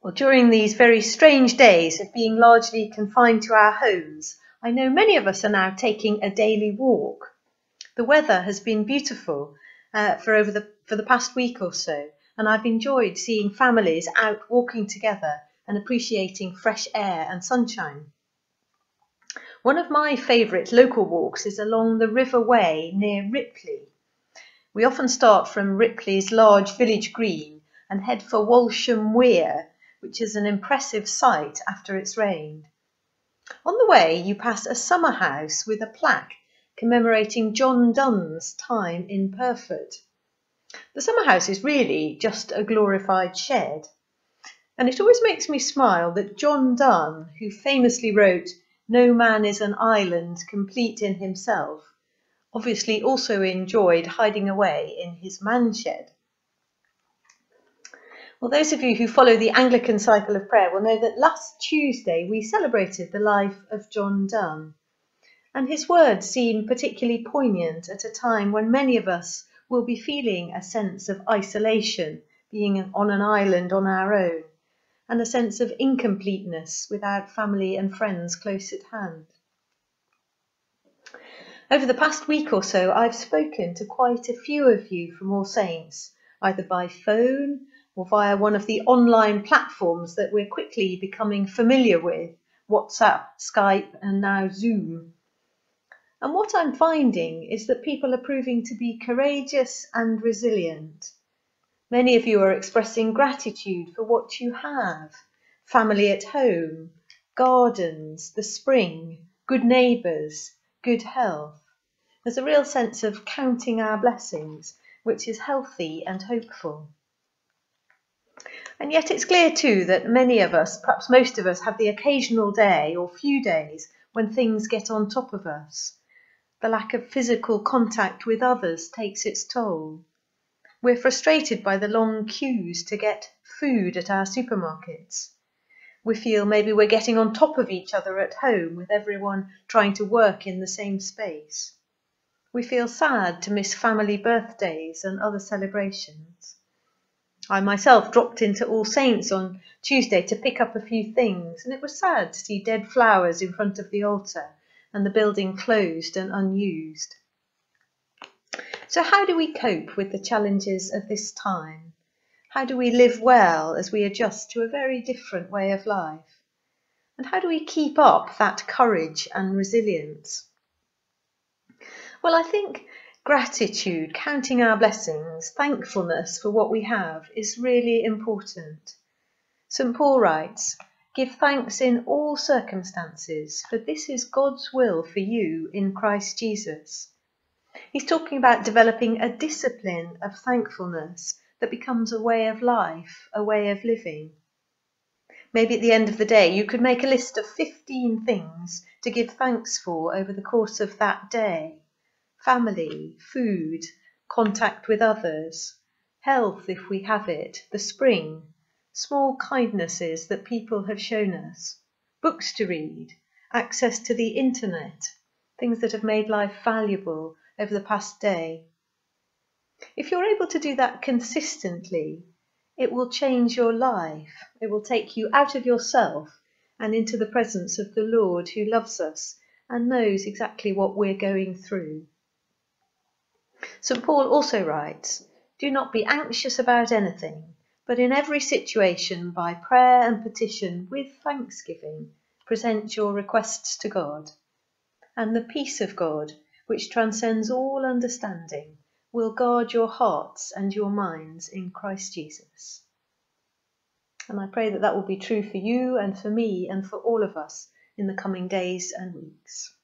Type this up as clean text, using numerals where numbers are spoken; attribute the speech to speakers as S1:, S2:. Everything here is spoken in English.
S1: Well, during these very strange days of being largely confined to our homes, I know many of us are now taking a daily walk. The weather has been beautiful for the past week or so, and I've enjoyed seeing families out walking together and appreciating fresh air and sunshine. One of my favourite local walks is along the River Way near Ripley. We often start from Ripley's large village green and head for Walsham Weir, which is an impressive sight after it's rained. On the way, you pass a summer house with a plaque commemorating John Donne's time in Perford. The summer house is really just a glorified shed, and it always makes me smile that John Donne, who famously wrote "No man is an island complete in himself," obviously also enjoyed hiding away in his manshed. Well, those of you who follow the Anglican cycle of prayer will know that last Tuesday we celebrated the life of John Donne, and his words seem particularly poignant at a time when many of us will be feeling a sense of isolation, being on an island on our own, and a sense of incompleteness without family and friends close at hand. Over the past week or so, I've spoken to quite a few of you from All Saints, either by phone or via one of the online platforms that we're quickly becoming familiar with, WhatsApp, Skype, and now Zoom. And what I'm finding is that people are proving to be courageous and resilient. Many of you are expressing gratitude for what you have: family at home, gardens, the spring, good neighbours, good health. There's a real sense of counting our blessings, which is healthy and hopeful. And yet it's clear too that many of us, perhaps most of us, have the occasional day or few days when things get on top of us. The lack of physical contact with others takes its toll. We're frustrated by the long queues to get food at our supermarkets. We feel maybe we're getting on top of each other at home with everyone trying to work in the same space. We feel sad to miss family birthdays and other celebrations. I myself dropped into All Saints on Tuesday to pick up a few things, and it was sad to see dead flowers in front of the altar and the building closed and unused. So how do we cope with the challenges of this time? How do we live well as we adjust to a very different way of life? And how do we keep up that courage and resilience? Well, I think gratitude, counting our blessings, thankfulness for what we have is really important. St. Paul writes, "Give thanks in all circumstances, for this is God's will for you in Christ Jesus." He's talking about developing a discipline of thankfulness that becomes a way of life, a way of living. Maybe at the end of the day, you could make a list of 15 things to give thanks for over the course of that day. Family, food, contact with others, health if we have it, the spring, small kindnesses that people have shown us, books to read, access to the internet, things that have made life valuable over the past day. If you're able to do that consistently, it will change your life. It will take you out of yourself and into the presence of the Lord, who loves us and knows exactly what we're going through. St. Paul also writes, "Do not be anxious about anything, but in every situation, by prayer and petition, with thanksgiving, present your requests to God. And the peace of God, which transcends all understanding, will guard your hearts and your minds in Christ Jesus." And I pray that that will be true for you and for me and for all of us in the coming days and weeks.